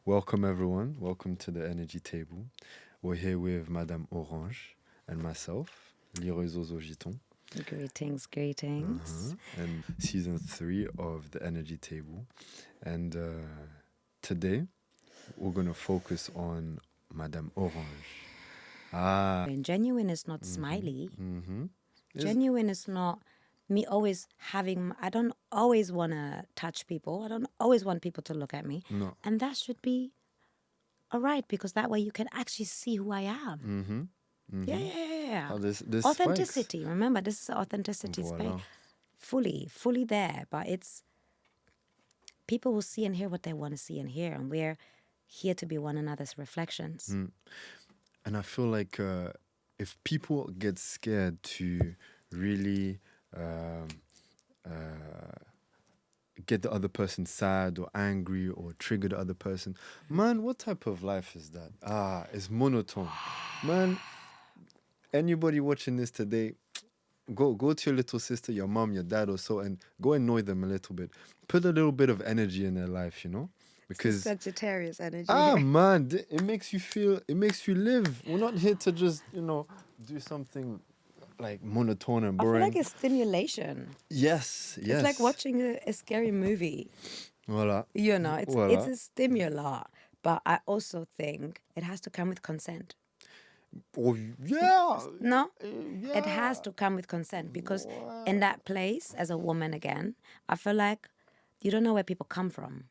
Welcome, everyone. Welcome to the Energy Table. We're here with Madame Orange and myself, Leeroy Zozo. Greetings, greetings. And season 3 of the Energy Table. And today, we're going to focus on Madame Orange. And genuine is not smiley. Mm-hmm. Genuine is not me always having, I don't always want to touch people. I don't always want people to look at me. No. And that should be all right, because that way you can actually see who I am. Yeah. How this Authenticity. spikes. Remember, this is an authenticity Voila. space. Fully there. But it's, people will see and hear what they want to see and hear. And we're here to be one another's reflections. And I feel like if people get scared to really get the other person sad or angry or trigger the other person, man, what type of life is that? It's monotone. Man, anybody watching this today, go to your little sister, your mom, your dad or so, and go annoy them a little bit. Put a little bit of energy in their life, because Sagittarius energy. man, it makes you feel, it makes you live. We're not here to just, do something like monotone and I feel boring. like it's stimulation. Yes. It's like watching a scary movie. Voila. It's a stimula. But I also think it has to come with consent. Oh, yeah. No? Yeah. It has to come with consent, because in that place, as a woman again, I feel like you don't know where people come from.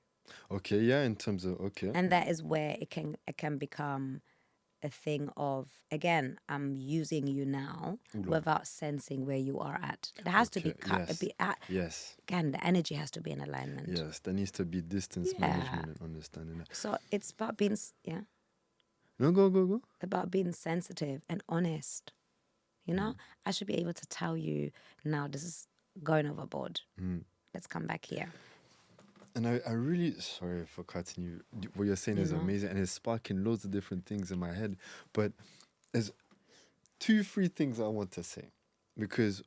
Okay, yeah, in terms of, okay. And that is where it can become a thing of, again, I'm using you now without sensing where you are at. It has to be Yes. Again, the energy has to be in alignment. Yes, there needs to be distance management and understanding that. So it's about being, No, go. about being sensitive and honest. I should be able to tell you, now this is going overboard. Let's come back here. And I really, sorry for cutting you. What you're saying is amazing, and it's sparking loads of different things in my head. But there's 2-3 things I want to say. Because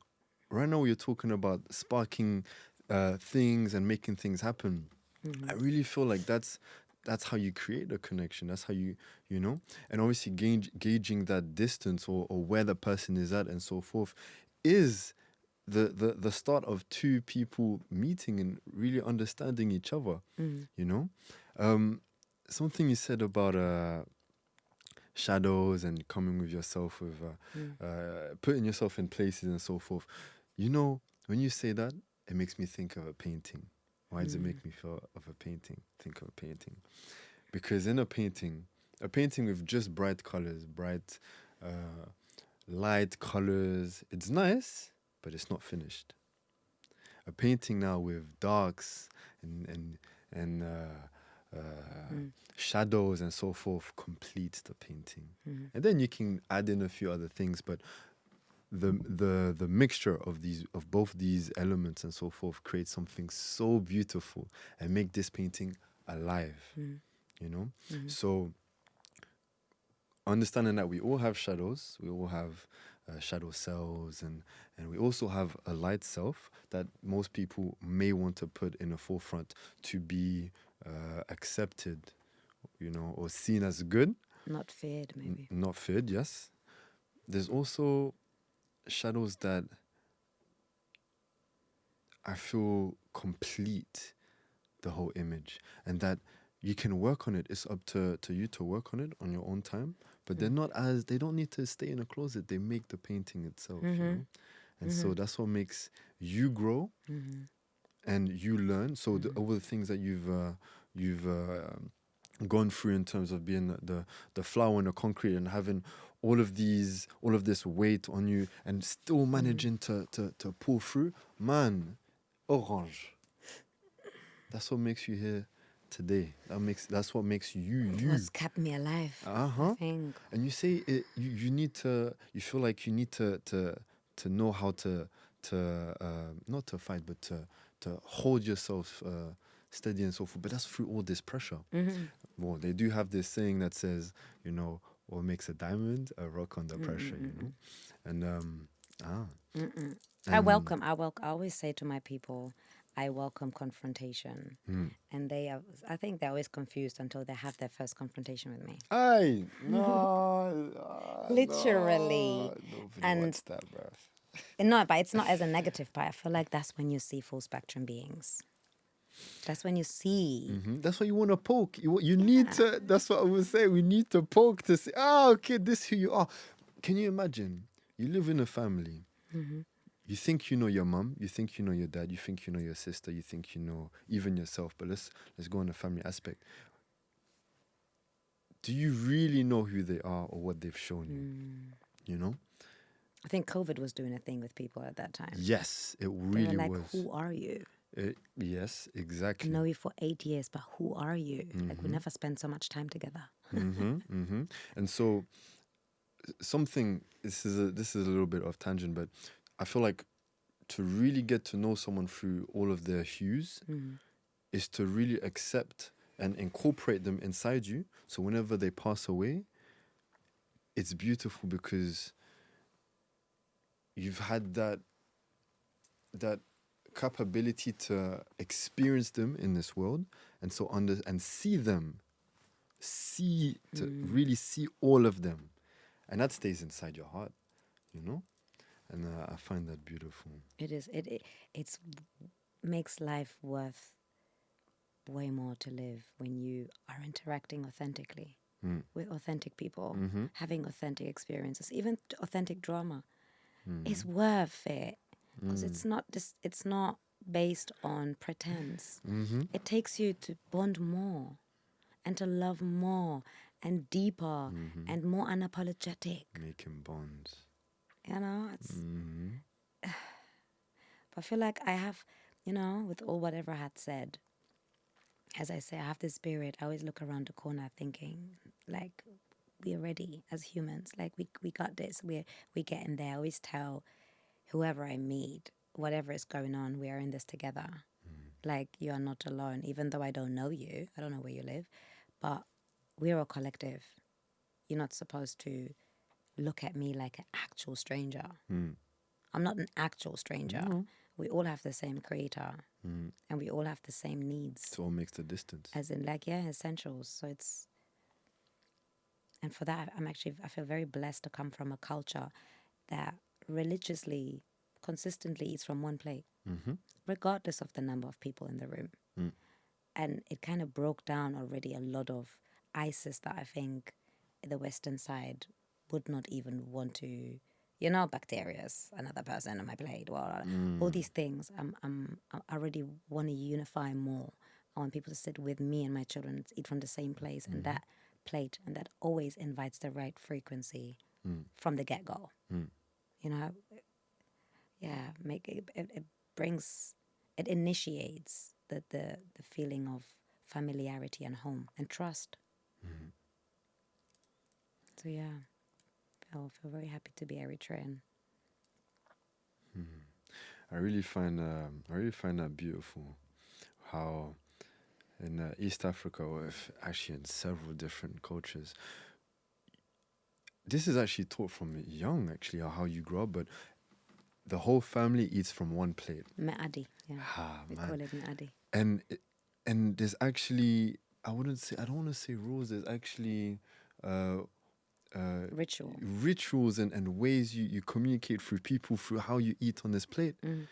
right now we're talking about sparking things and making things happen. I really feel like that's how you create a connection. That's how you and obviously gauging that distance or where the person is at and so forth is the start of 2 people meeting and really understanding each other. Something you said about shadows and coming with yourself with putting yourself in places and so forth. When you say that, it makes me think of a painting. Why does it make me think of a painting? Because in a painting with just bright colors, light colors, it's nice, but it's not finished. A painting now with darks and shadows and so forth completes the painting. And then you can add in a few other things, but the mixture of both these elements and so forth creates something so beautiful and make this painting alive. So understanding that we all have shadows, we all have shadow selves, and we also have a light self that most people may want to put in the forefront to be accepted, or seen as good. Not feared, maybe. Not feared, yes. There's also shadows that I feel complete the whole image, and that you can work on it. It's up to you to work on it on your own time, but they don't need to stay in a closet. They make the painting itself, and so that's what makes you grow and you learn. So all the things that you've gone through in terms of being the flower in the concrete and having all of this weight on you and still managing to pull through, man, Orange. That's what makes you here today. That's what makes you. What's kept me alive. I think. And you say you need to. You feel like you need to know how to not to fight, but to hold yourself steady and so forth. But that's through all this pressure. Well, they do have this saying that says, what makes a diamond? A rock under pressure. And I always say to my people, I welcome confrontation. And I think they're always confused until they have their first confrontation with me. Aye, no, Literally. nobody And wants that, bruv. no, but it's not as a negative, but I feel like that's when you see full spectrum beings. That's when you see. That's why you want to poke. You need to. That's what I would say. We need to poke to say, okay, this is who you are. Can you imagine? You live in a family. You think you know your mum. You think you know your dad. You think you know your sister. You think you know even yourself. But let's go on the family aspect. Do you really know who they are or what they've shown you? You know? I think COVID was doing a thing with people at that time. Yes, it They really were like, was. who are you? Yes, I exactly. know you for 8 years, but who are you? Like, we never spent so much time together. And so something. This is a little bit off tangent, but I feel like to really get to know someone through all of their hues is to really accept and incorporate them inside you. So whenever they pass away, it's beautiful because you've had that capability to experience them in this world, and so and see them, really see all of them, and that stays inside your heart, you know. And I find that beautiful. It is. It's makes life worth way more to live when you are interacting authentically with authentic people, having authentic experiences, even authentic drama. It's worth it because it's not based on pretense. It takes you to bond more and to love more and deeper and more unapologetic. Making bonds. You know, it's. But I feel like I have, with all whatever I had said, as I say, I have this spirit. I always look around the corner thinking, like, we're ready as humans. Like, we got this. We're getting there. I always tell whoever I meet, whatever is going on, we are in this together. Like, you are not alone. Even though I don't know you, I don't know where you live, but we're a collective. You're not supposed to look at me like an actual stranger. I'm not an actual stranger. We all have the same creator, and we all have the same needs. So what makes the distance? As in, like, essentials. So it's, and for that, I feel very blessed to come from a culture that religiously, consistently eats from one plate, regardless of the number of people in the room. And it kind of broke down already a lot of ISIS that I think the Western side would not even want to, bacteria's another person on my plate. Well, all these things, I already want to unify more. I want people to sit with me and my children, eat from the same place, and that plate, and that always invites the right frequency from the get-go. It brings, it initiates the feeling of familiarity and home and trust. So yeah, I feel very happy to be Eritrean. I really find that beautiful. How in East Africa, or actually in several different cultures, this is actually taught from young. Actually, how you grow up, but the whole family eats from one plate. Me'adi, yeah. They call it Me'adi. And there's actually, I don't want to say rules. There's actually rituals and ways you communicate through people, through how you eat on this plate. And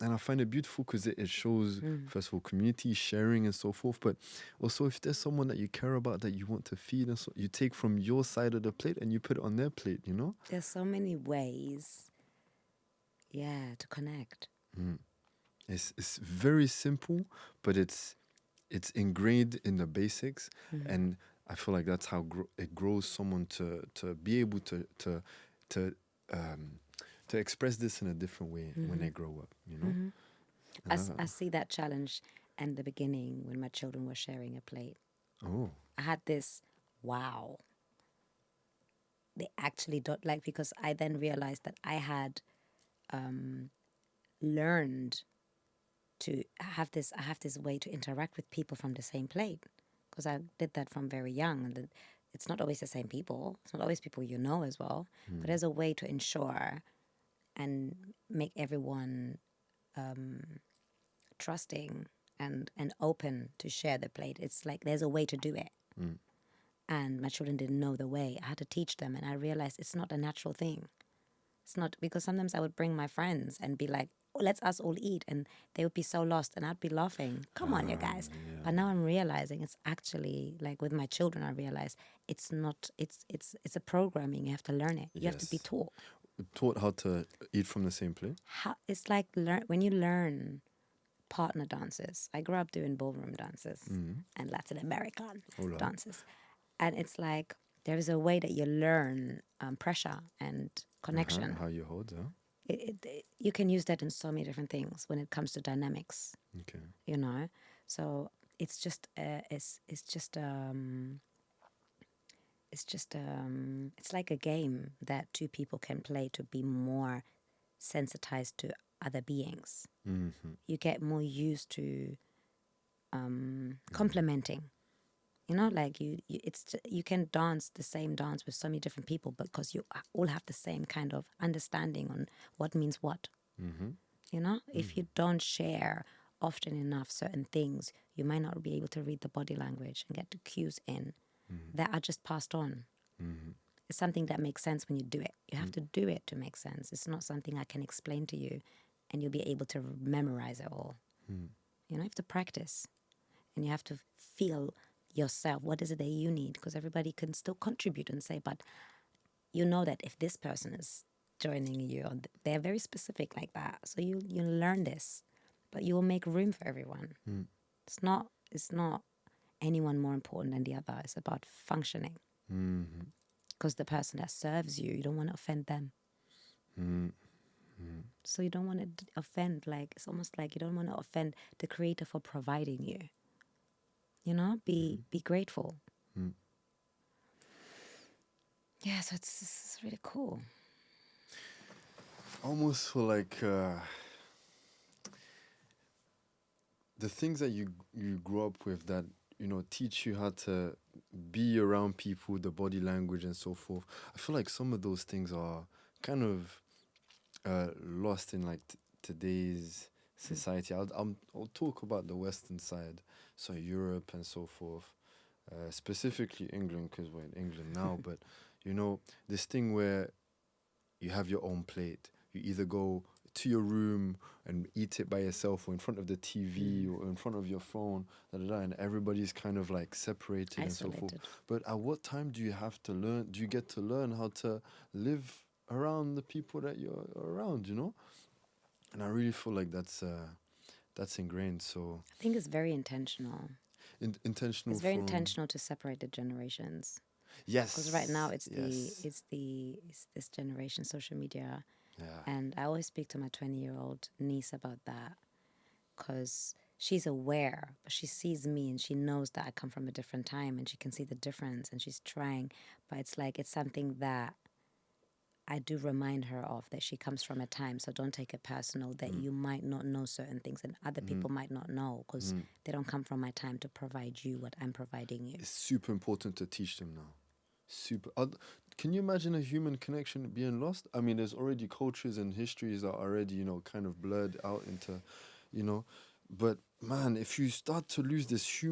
I find it beautiful because it shows, first of all, community, sharing and so forth, but also if there's someone that you care about that you want to feed, and so you take from your side of the plate and you put it on their plate, There's so many ways, to connect. It's very simple, but it's ingrained in the basics, and I feel like that's how it grows someone to be able to express this in a different way when they grow up, I see that challenge in the beginning when my children were sharing a plate. Oh. I had this, wow. They actually don't like, because I then realized that I had learned to have this way to interact with people from the same plate, because I did that from very young, and it's not always the same people. It's not always people as well, but there's a way to ensure and make everyone trusting and open to share the plate. It's like there's a way to do it. And my children didn't know the way. I had to teach them, and I realized it's not a natural thing. It's not, because sometimes I would bring my friends and be like, oh, let's us all eat, and they would be so lost, and I'd be laughing. Come on, you guys. Yeah. But now I'm realizing it's actually, like with my children, I realize it's not, it's a programming. You have to learn it. You have to be Yes. taught. Taught how to eat from the same plate. It's like when you learn partner dances. I grew up doing ballroom dances and Latin American dances. And it's like there is a way that you learn pressure and connection. How you hold, You can use that in so many different things when it comes to dynamics. Okay. You know, so it's just it's like a game that two people can play to be more sensitized to other beings. You get more used to complementing. You know, like you can dance the same dance with so many different people because you all have the same kind of understanding on what means what. You know, if you don't share often enough certain things, you might not be able to read the body language and get the cues in that are just passed on. It's something that makes sense when you do it. You have to do it to make sense. It's not something I can explain to you and you'll be able to memorize it all. You know, you have to practice and you have to feel yourself. What is it that you need? Because everybody can still contribute and say, but you know that if this person is joining you, they're very specific like that. So you learn this, but you will make room for everyone. It's not anyone more important than the other. It's about functioning. Because the person that serves you, you don't want to offend them. So you don't want to offend, like, it's almost like you don't want to offend the creator for providing you. You know, be grateful. Yeah, so it's really cool. Almost feel like the things that you grew up with that, you know, teach you how to be around people, the body language and so forth. I feel like some of those things are kind of lost in like today's society. I'll talk about the Western side, so Europe and so forth, specifically England because we're in England now. But you know, this thing where you have your own plate. You either go to your room and eat it by yourself or in front of the TV or in front of your phone, and everybody's kind of like separated and so forth. But at what time do you have to learn? Do you get to learn how to live around the people that you're around, you know? And I really feel like that's ingrained. So I think it's very intentional. Intentional. It's very intentional to separate the generations. Yes. Because right now it's this generation, social media. Yeah. And I always speak to my 20-year-old niece about that because she's aware, but she sees me and she knows that I come from a different time and she can see the difference and she's trying. But it's like it's something that I do remind her of, that she comes from a time. So don't take it personal that you might not know certain things and other people might not know because they don't come from my time to provide you what I'm providing you. It's super important to teach them now. Super. Can you imagine a human connection being lost? I mean, there's already cultures and histories that are already, you know, kind of blurred out into, you know. But man, if you start to lose this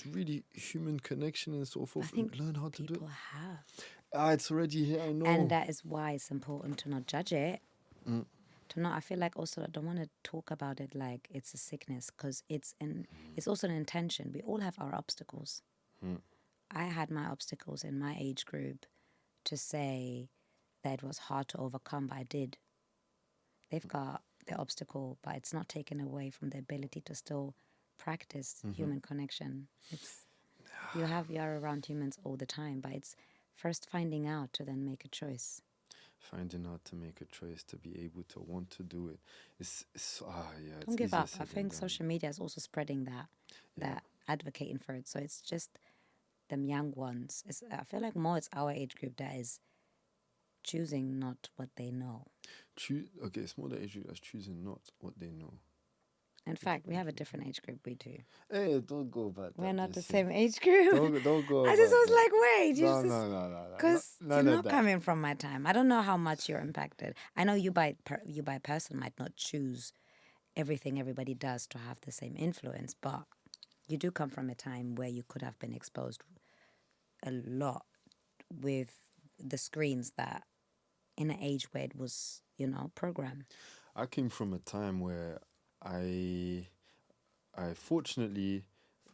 really human connection and so forth, I think learn how to do it. People have. It's already here, I know. And that is why it's important to not judge it. I feel like also I don't want to talk about it like it's a sickness because it's also an intention. We all have our obstacles. I had my obstacles in my age group to say that it was hard to overcome, but I did. They've got their obstacle, but it's not taken away from the ability to still practice human connection. You are around humans all the time, but it's first finding out to then make a choice. Finding out to make a choice, to be able to want to do it. Don't give up. I think social media is also spreading that advocating for it. So it's just them young ones. I feel like more it's our age group that is choosing not what they know. Okay, it's more the age group that's choosing not what they know. In fact, we have a different age group, we do. Hey, don't go about that. We're not the same age group. Don't go I just was that. like, wait. No. Because you're not coming from my time. I don't know how much you're impacted. I know you by person might not choose everything everybody does to have the same influence, but you do come from a time where you could have been exposed a lot with the screens that in an age where it was, programmed. I came from a time where I I fortunately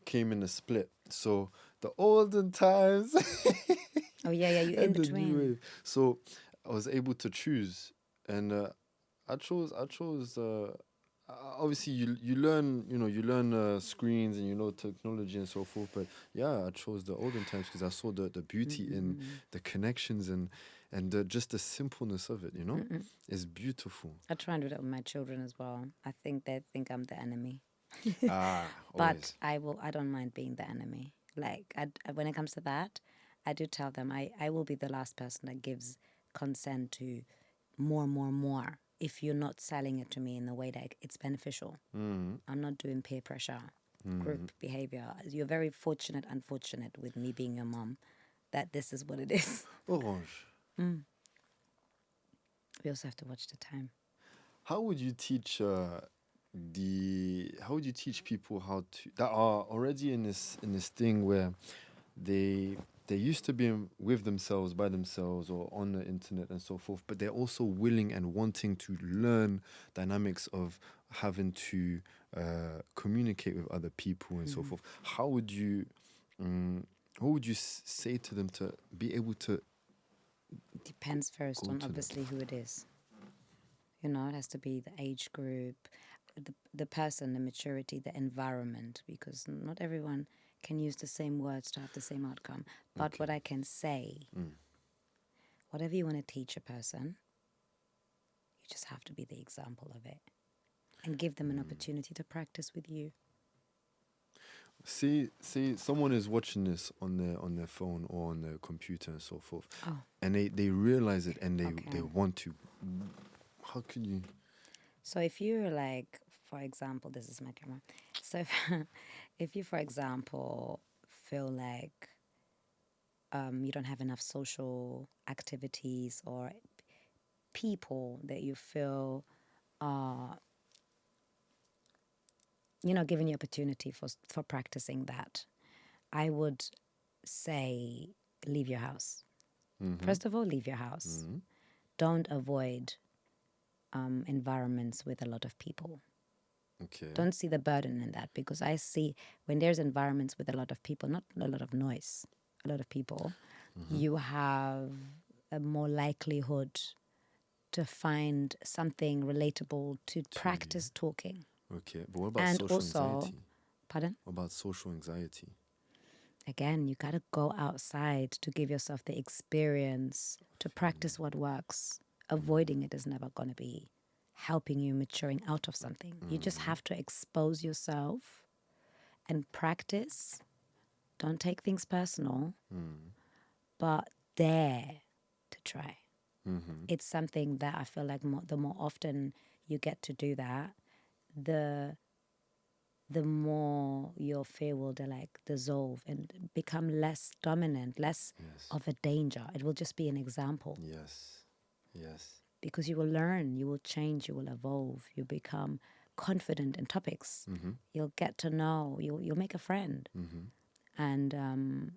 came in a split. So the olden times Oh yeah, you in and the new between. wave. So I was able to choose, and I chose. Obviously, you learn, you learn screens and technology and so forth. But yeah, I chose the olden times because I saw the beauty in the connections and just the simpleness of it. It's beautiful. I try and do that with my children as well. I think they think I'm the enemy. Ah, But always. I don't mind being the enemy. Like when it comes to that, I do tell them I will be the last person that gives consent to more if you're not selling it to me in a way that it's beneficial. I'm not doing peer pressure, group behavior. You're very unfortunate with me being your mom that this is what it is. Orange. We also have to watch the time. How would you teach how would you teach people how to that are already in this thing where they used to be with themselves by themselves or on the internet and so forth, but they're also willing and wanting to learn dynamics of having to communicate with other people and so forth. How would you what would you say to them to be able to Depends first go on to them? obviously who it is. It has to be the age group, the person, the maturity, the environment, because not everyone can use the same words to have the same outcome. But what I can say, whatever you want to teach a person, you just have to be the example of it and give them an opportunity to practice with you. See, someone is watching this on their phone or on their computer and so forth, Oh. and they realize it and they Okay. want to. How can you? So if you're like, for example, this is my camera. So if you, for example, feel like you don't have enough social activities or people that you feel are, giving you opportunity for practicing that, I would say leave your house. First of all, leave your house. Don't avoid environments with a lot of people. Okay. Don't see the burden in that, because I see when there's environments with a lot of people, not a lot of noise, a lot of people, you have a more likelihood to find something relatable to practice talking. Okay, but what about And social also, anxiety? pardon? What about social anxiety? Again, you got to go outside to give yourself the experience to practice what works. Avoiding it is never going to be helping you maturing out of something. You just have to expose yourself and practice. Don't take things personal, but dare to try. It's something that I feel like the more often you get to do that, the more your fear will dissolve and become less dominant, less Yes. of a danger. It will just be an example, Yes. Yes. because you will learn, you will change, you will evolve, you become confident in topics. You'll get to know, you'll make a friend. And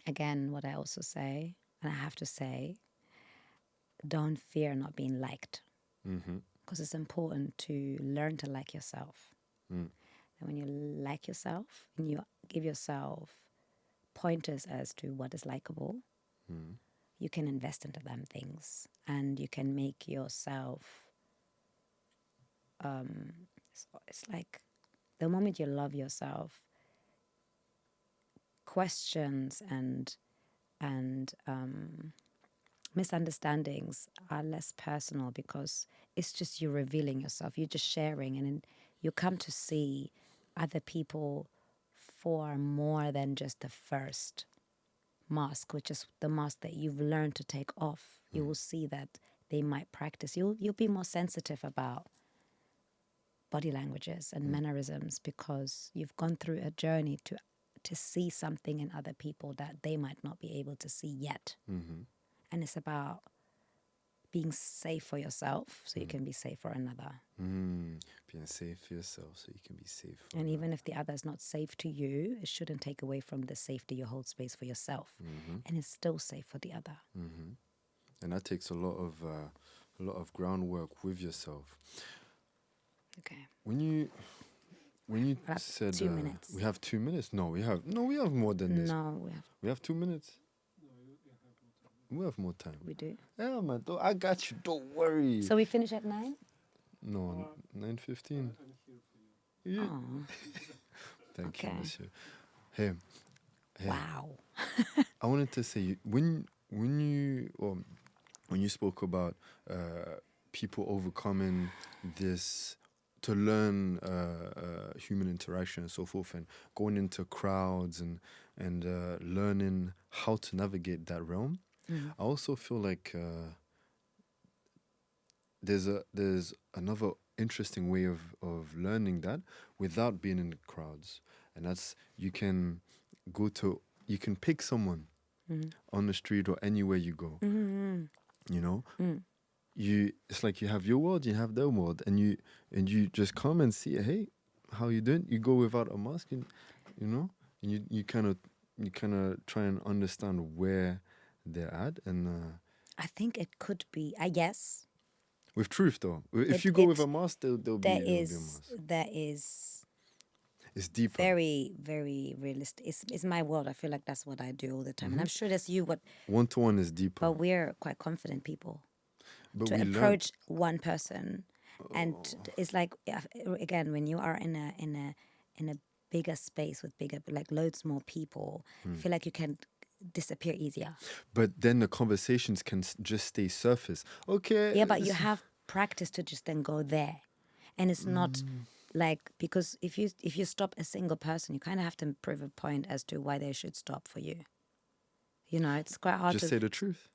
again, what I also say, and I have to say, don't fear not being liked, because it's important to learn to like yourself. And when you like yourself and you give yourself pointers as to what is likable, you can invest into them things, and you can make yourself. It's like the moment you love yourself, questions and misunderstandings are less personal, because it's just you revealing yourself. You're just sharing, and then you come to see other people for more than just the first mask, which is the mask that you've learned to take off. You will see that they might practice. You'll be more sensitive about body languages and mannerisms, because you've gone through a journey to see something in other people that they might not be able to see yet. And it's about being safe for yourself so you can be safe for another. Being safe for yourself so you can be safe for And another. even if the other is not safe to you, it shouldn't take away from the safety you hold space for yourself. And it's still safe for the other. And that takes a lot of groundwork with yourself. Okay. When you have said 2 minutes. we have 2 minutes, we have more than this. No, We have 2 minutes. We have more time. we do. Yeah, man. I got you. Don't worry. So we finish at 9? No, 9:15. Yeah. Oh, Thank you, okay. monsieur. Hey, wow. I wanted to say when you spoke about people overcoming this to learn human interaction and so forth, and going into crowds and learning how to navigate that realm. I also feel like there's another interesting way of learning that without being in crowds, and that's you can pick someone on the street or anywhere you go. You know, it's like you have your world, you have their world, and you just come and see, hey, how you doing? You go without a mask, and you kind of try and understand where they're at, and I think it could be, I guess. With truth, though, if you go with a mask, there'll be a mask. There is. It's deeper. Very, very realistic. It's my world. I feel like that's what I do all the time. And I'm sure that's you. One-to-one is deeper. But we're quite confident people. But to approach one person. And it's like, again, when you are in a bigger space with loads more people, I feel like you can disappear easier. But then the conversations can just stay surface. Okay. Yeah, but you have practice to just then go there. And it's not like, because if you stop a single person, you kind of have to prove a point as to why they should stop for you. You know, it's quite hard just say the truth.